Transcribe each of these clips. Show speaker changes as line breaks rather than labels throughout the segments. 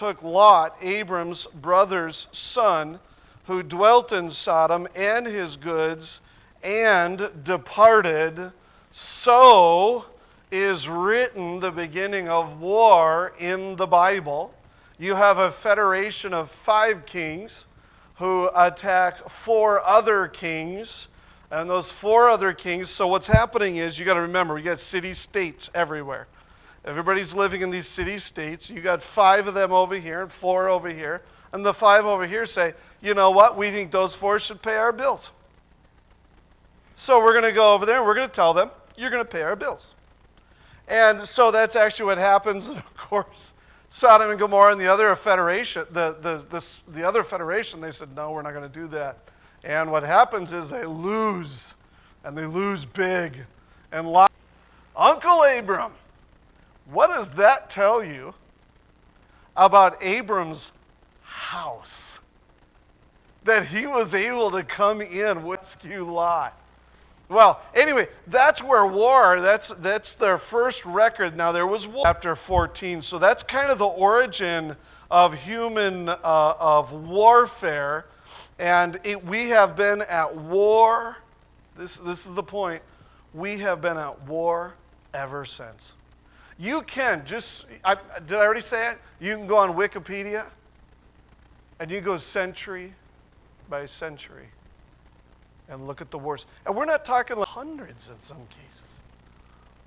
took Lot, Abram's brother's son, who dwelt in Sodom, and his goods, and departed. So is written the beginning of war in the Bible. You have a federation of 5 kings who attack 4 other kings, and those 4 other kings, so what's happening is, you got to remember, you got city-states everywhere. Everybody's living in these city-states. You got 5 of them over here and 4 over here, and the 5 over here say, you know what, we think those 4 should pay our bills. So we're going to go over there and we're going to tell them, you're going to pay our bills. And so that's actually what happens. And of course, Sodom and Gomorrah and the other federation, the other federation, they said, no, we're not going to do that. And what happens is they lose, and they lose big. And Uncle Abram, what does that tell you about Abram's house? That he was able to come in, rescue Lot. Well, anyway, that's where war, that's their first record. Now, there was war. Chapter 14, so that's kind of the origin of of warfare. And we have been at war, this is the point, we have been at war ever since. You can did I already say it? You can go on Wikipedia, and you go century by century, and look at the wars. And we're not talking like hundreds in some cases.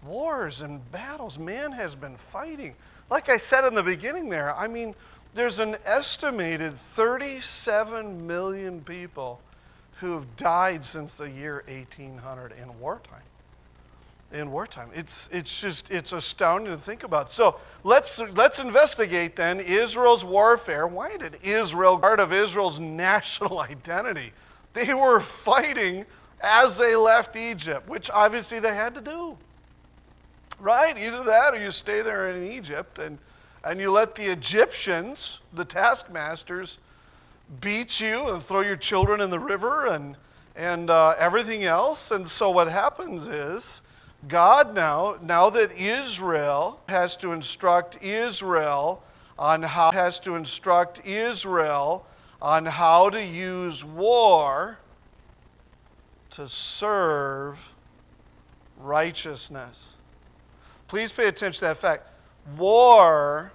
Wars and battles, man has been fighting. Like I said in the beginning there, I mean, there's an estimated 37 million people who have died since the year 1800 in wartime. In wartime. It's astounding to think about. So let's investigate then Israel's warfare. Why did Israel, part of Israel's national identity? They were fighting as they left Egypt, which obviously they had to do. Right? Either that or you stay there in Egypt and you let the Egyptians, the taskmasters, beat you and throw your children in the river and everything else. And so what happens is, God now that Israel has to instruct Israel on how to use war to serve righteousness. Please pay attention to that fact. War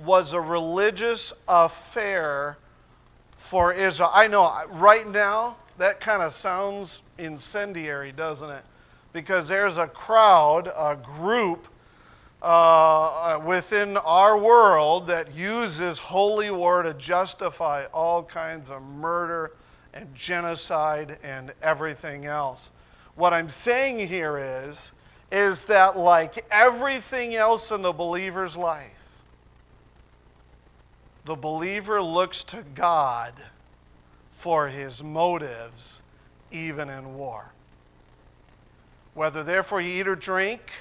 was a religious affair for Israel. I know, right now, that kind of sounds incendiary, doesn't it? Because there's a crowd, a group within our world that uses holy war to justify all kinds of murder and genocide and everything else. What I'm saying here is that like everything else in the believer's life, the believer looks to God for his motives, even in war. Whether therefore you eat or drink,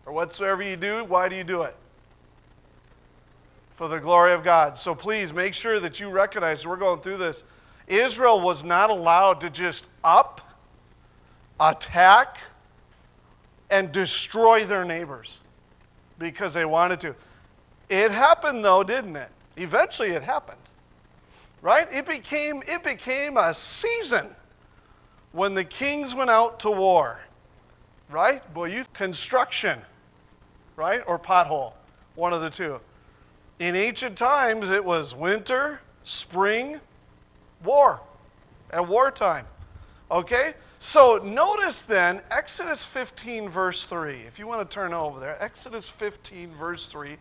or whatsoever you do, why do you do it? For the glory of God. So please make sure that you recognize, we're going through this, Israel was not allowed to just attack, and destroy their neighbors because they wanted to. It happened though, didn't it? Eventually it happened. Right? It became a season when the kings went out to war. Right? Boy, construction, right? Or pothole, one of the two. In ancient times, it was winter, spring, war, at wartime. Okay? So notice then, Exodus 15, verse 3. If you want to turn over there, Exodus 15, verse 3.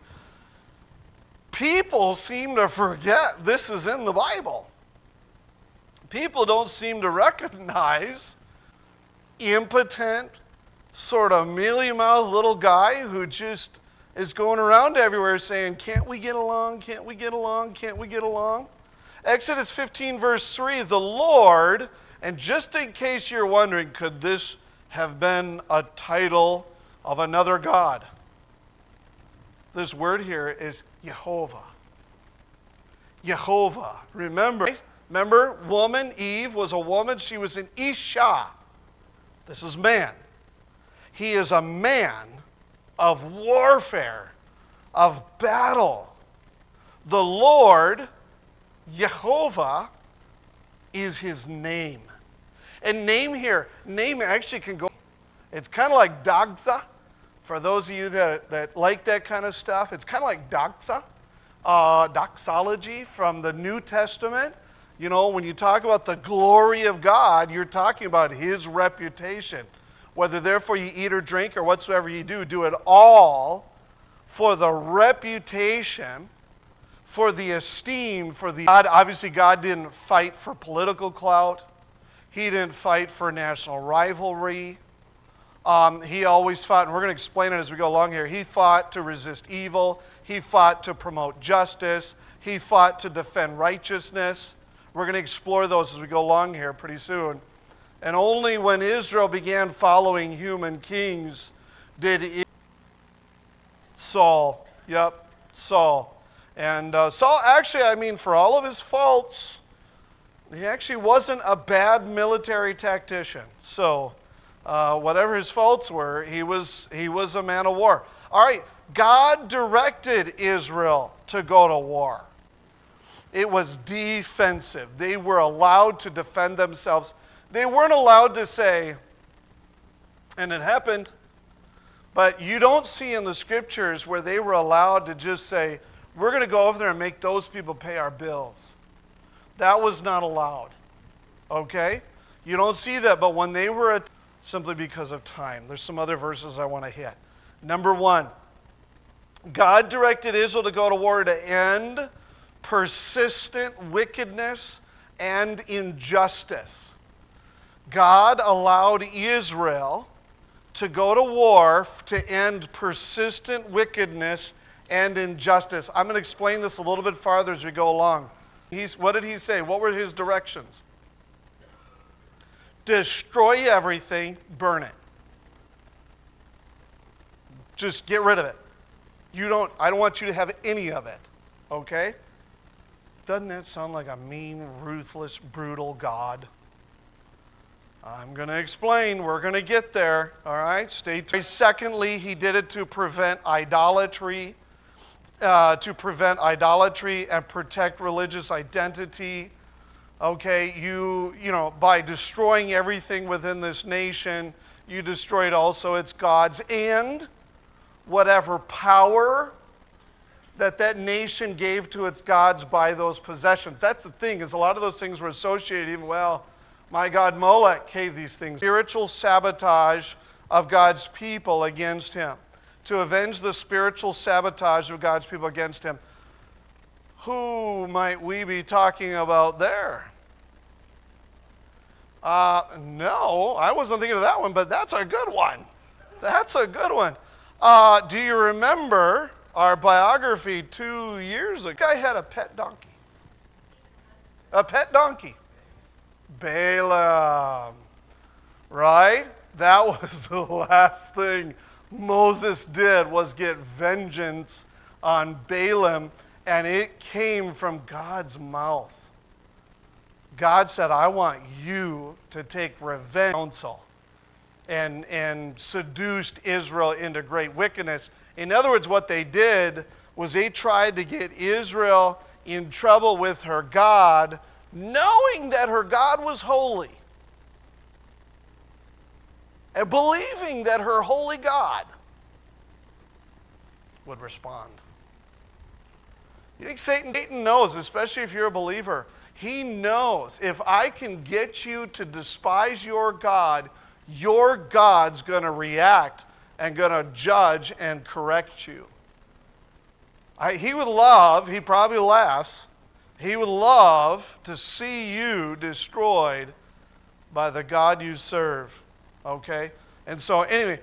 People seem to forget this is in the Bible. People don't seem to recognize impotent, sort of mealy-mouthed little guy who just is going around everywhere saying, can't we get along, can't we get along, can't we get along? Exodus 15, verse 3, the Lord, and just in case you're wondering, could this have been a title of another god? This word here is Jehovah. Jehovah. Remember, woman, Eve was a woman. She was an Isha. This is man. He is a man of warfare, of battle. The Lord, Jehovah, is his name. And name here, name actually can go, it's kind of like doxa. For those of you that like that kind of stuff, it's kind of like doxa, doxology from the New Testament. You know, when you talk about the glory of God, you're talking about his reputation. Whether therefore you eat or drink or whatsoever you do it all for the reputation, for the esteem, for the God. Obviously, God didn't fight for political clout. He didn't fight for national rivalry. He always fought, and we're going to explain it as we go along here. He fought to resist evil. He fought to promote justice. He fought to defend righteousness. We're going to explore those as we go along here pretty soon. And only when Israel began following human kings did Saul. Yep, Saul. And Saul, actually, I mean, for all of his faults, he actually wasn't a bad military tactician. So, whatever his faults were, he was a man of war. All right, God directed Israel to go to war. It was defensive. They were allowed to defend themselves. They weren't allowed to say, and it happened, but you don't see in the scriptures where they were allowed to just say, we're going to go over there and make those people pay our bills. That was not allowed. Okay? You don't see that, but when they were simply because of time. There's some other verses I want to hit. Number one, God directed Israel to go to war to end persistent wickedness and injustice. God allowed Israel to go to war to end persistent wickedness and injustice. I'm going to explain this a little bit farther as we go along. What did he say? What were his directions? Destroy everything, burn it. Just get rid of it. I don't want you to have any of it. Okay? Doesn't that sound like a mean, ruthless, brutal God? I'm going to explain. We're going to get there. All right? Stay tuned. Secondly, he did it to prevent idolatry. And protect religious identity. Okay, you know, by destroying everything within this nation, you destroyed also its gods and whatever power that nation gave to its gods by those possessions. That's the thing, is a lot of those things were associated even, well, my god Molech gave these things. Spiritual sabotage of God's people against him. To avenge the spiritual sabotage of God's people against him. Who might we be talking about there? No, I wasn't thinking of that one, but that's a good one. That's a good one. Do you remember our biography 2 years ago? The guy had a pet donkey. A pet donkey. Balaam. Right? That was the last thing Moses did, was get vengeance on Balaam, and it came from God's mouth. God said, I want you to take revenge. Counsel, and seduced Israel into great wickedness. In other words, what they did was they tried to get Israel in trouble with her God, knowing that her God was holy, and believing that her holy God would respond. You think Satan knows, especially if you're a believer, he knows if I can get you to despise your God's going to react and going to judge and correct you. He would love, he probably laughs, he would love to see you destroyed by the God you serve. Okay? And so anyway,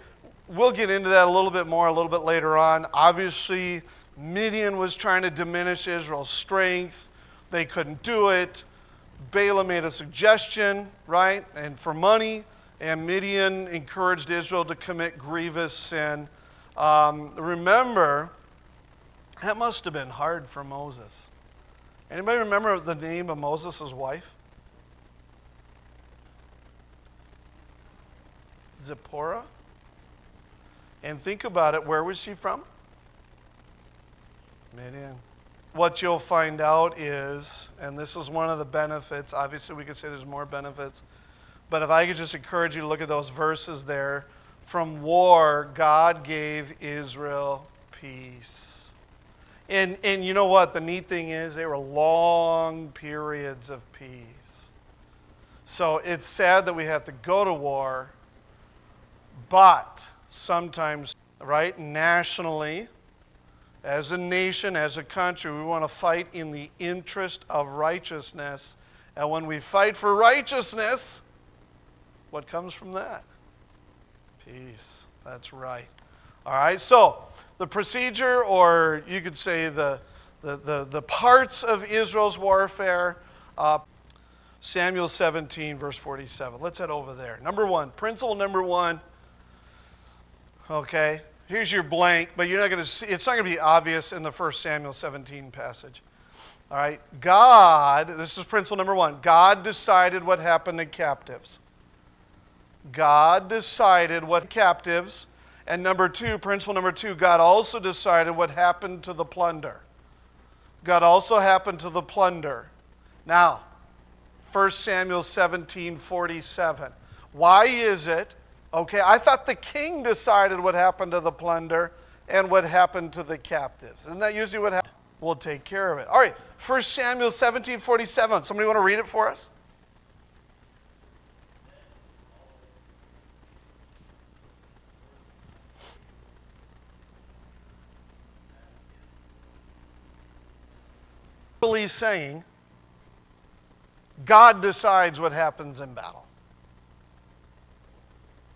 we'll get into that a little bit more a little bit later on. Obviously, Midian was trying to diminish Israel's strength. They couldn't do it. Balaam made a suggestion, right? And for money, and Midian encouraged Israel to commit grievous sin. Remember, that must have been hard for Moses. Anybody remember the name of Moses' wife? Zipporah. And think about it, where was she from? Midian. what you'll find out is, and this is one of the benefits, obviously we could say there's more benefits, but if I could just encourage you to look at those verses there, from war, God gave Israel peace. And you know what? The neat thing is they were long periods of peace. So it's sad that we have to go to war, but sometimes, right, nationally, as a nation, as a country, we want to fight in the interest of righteousness. And when we fight for righteousness, what comes from that? Peace. That's right. All right, so the procedure, or you could say the parts of Israel's warfare, Samuel 17, verse 47. Let's head over there. Number one, principle number one. Okay, here's your blank, but you're not going to see, it's not going to be obvious in the 1 Samuel 17 passage. All right, God, this is principle number one. God decided what happened to captives. God decided what captives. And number two, principle number two, God also decided what happened to the plunder. God also happened to the plunder. Now, 1 Samuel 17, 47. Why is it? Okay, I thought the king decided what happened to the plunder and what happened to the captives. Isn't that usually what happens? We'll take care of it. All right, 1 Samuel 17, 47. Somebody want to read it for us? Saying, God decides what happens in battle.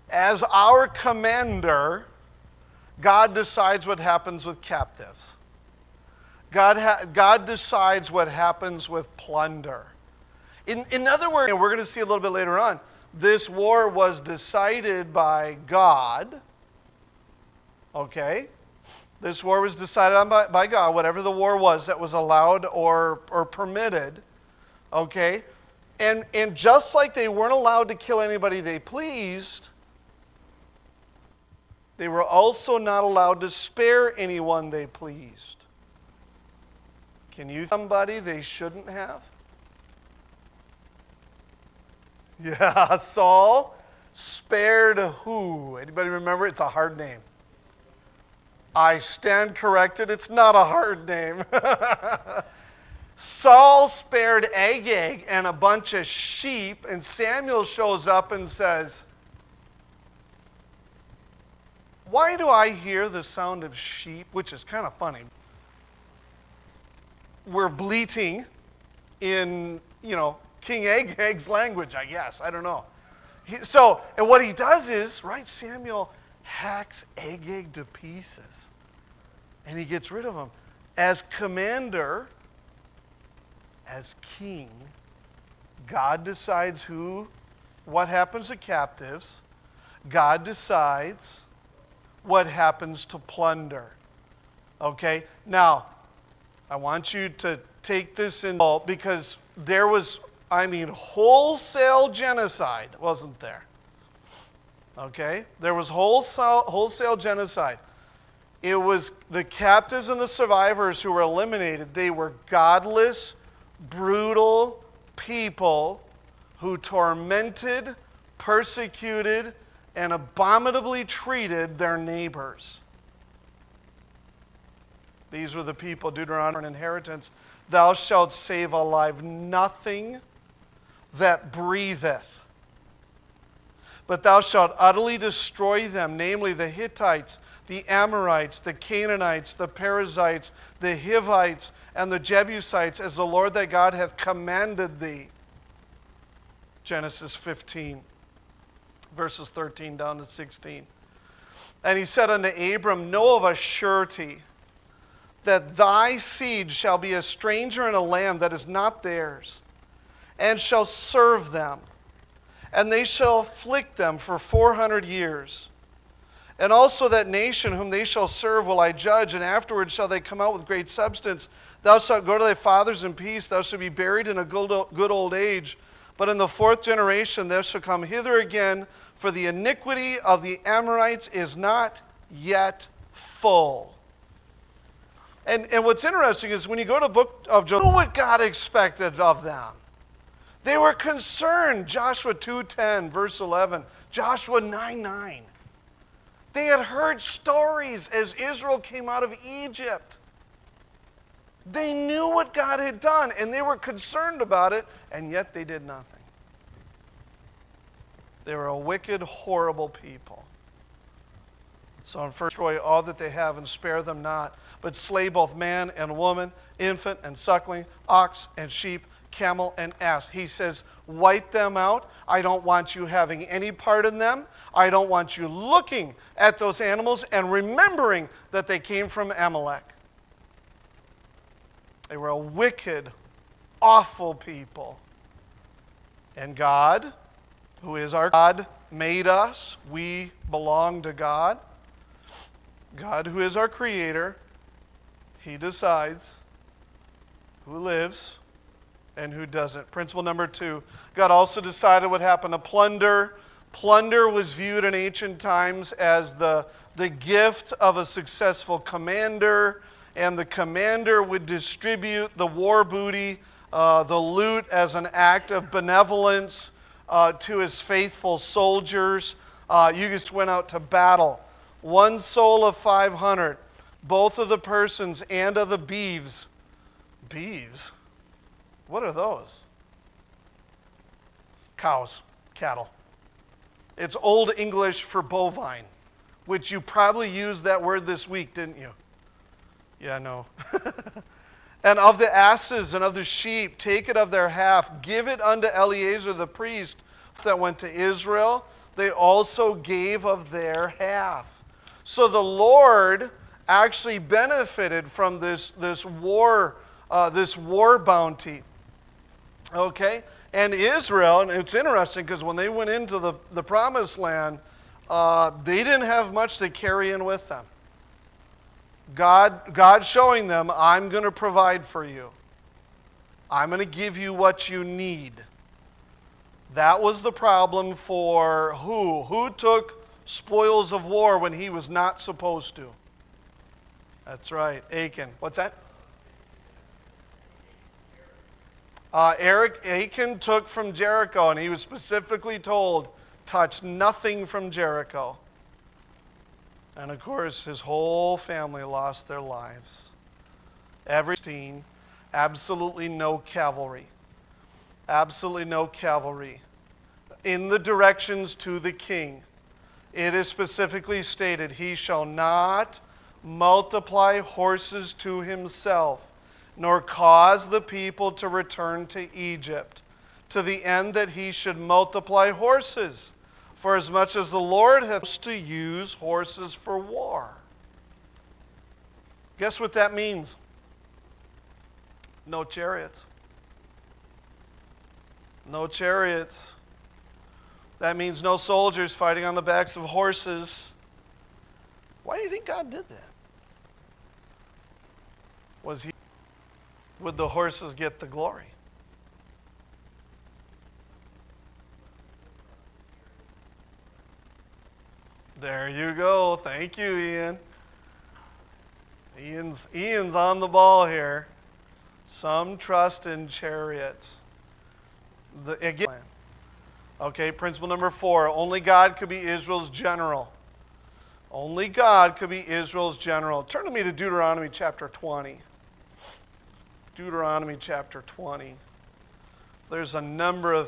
As our commander, God decides what happens with captives. God decides what happens with plunder. In other words, and we're going to see a little bit later on, this war was decided by God. Okay? This war was decided on by God, whatever the war was that was allowed or permitted. Okay? And just like they weren't allowed to kill anybody they pleased, they were also not allowed to spare anyone they pleased. Can you somebody they shouldn't have? Yeah, Saul spared who? Anybody remember? It's a hard name. I stand corrected. It's not a hard name. Saul spared Agag and a bunch of sheep, and Samuel shows up and says, why do I hear the sound of sheep? Which is kind of funny. We're bleating in, King Agag's language, I guess. I don't know. And what he does is, right, Samuel hacks Agag to pieces. And he gets rid of him. As commander, as king, God decides what happens to captives. God decides what happens to plunder. Okay? Now, I want you to take this in, because there was, wholesale genocide, wasn't there? Okay? There was wholesale genocide. It was the captives and the survivors who were eliminated. They were godless, brutal people who tormented, persecuted, and abominably treated their neighbors. These were the people, Deuteronomy, an inheritance. Thou shalt save alive nothing that breatheth, but thou shalt utterly destroy them, namely the Hittites, the Amorites, the Canaanites, the Perizzites, the Hivites, and the Jebusites, as the Lord thy God hath commanded thee. Genesis 15, verses 13 down to 16. And he said unto Abram, know of a surety that thy seed shall be a stranger in a land that is not theirs, and shall serve them, and they shall afflict them for 400 years. And also that nation whom they shall serve will I judge, and afterwards shall they come out with great substance. Thou shalt go to thy fathers in peace, thou shalt be buried in a good old age. But in the fourth generation thou shalt come hither again, for the iniquity of the Amorites is not yet full. And what's interesting is when you go to the book of Joshua, what God expected of them. They were concerned. Joshua 2:10, verse 11. Joshua 9:9. They had heard stories as Israel came out of Egypt. They knew what God had done, and they were concerned about it, and yet they did nothing. They were a wicked, horrible people. So in 1 destroy all that they have and spare them not, but slay both man and woman, infant and suckling, ox and sheep, camel and ass. He says, wipe them out. I don't want you having any part in them. I don't want you looking at those animals and remembering that they came from Amalek. They were a wicked, awful people. And God, who is our God, made us. We belong to God. God, who is our creator, he decides who lives and who doesn't. Principle number 2, God also decided what happened to plunder. Plunder was viewed in ancient times as the gift of a successful commander, and the commander would distribute the war booty, the loot, as an act of benevolence to his faithful soldiers. You just went out to battle. One soul of 500, both of the persons and of the beeves. Beeves? What are those? Cows, cattle. It's Old English for bovine, which you probably used that word this week, didn't you? Yeah, no. And of the asses and of the sheep, take it of their half, give it unto Eleazar the priest that went to Israel. They also gave of their half. So the Lord actually benefited from this war bounty. Okay? And Israel, and it's interesting because when they went into the promised land, they didn't have much to carry in with them. God showing them, I'm going to provide for you. I'm going to give you what you need. That was the problem for who? Who took spoils of war when he was not supposed to? That's right, Achan. What's that? Achan took from Jericho, and he was specifically told, touch nothing from Jericho. And of course, his whole family lost their lives. Every scene, absolutely no cavalry. Absolutely no cavalry. In the directions to the king, it is specifically stated, he shall not multiply horses to himself, nor cause the people to return to Egypt, to the end that he should multiply horses, for as much as the Lord has to use horses for war. Guess what that means? No chariots. No chariots. That means no soldiers fighting on the backs of horses. Why do you think God did that? Would the horses get the glory? There you go. Thank you, Ian. Ian's on the ball here. Some trust in chariots. Again, okay, principle number 4. Only God could be Israel's general. Only God could be Israel's general. Turn to me to Deuteronomy chapter 20. Deuteronomy chapter 20. There's a number of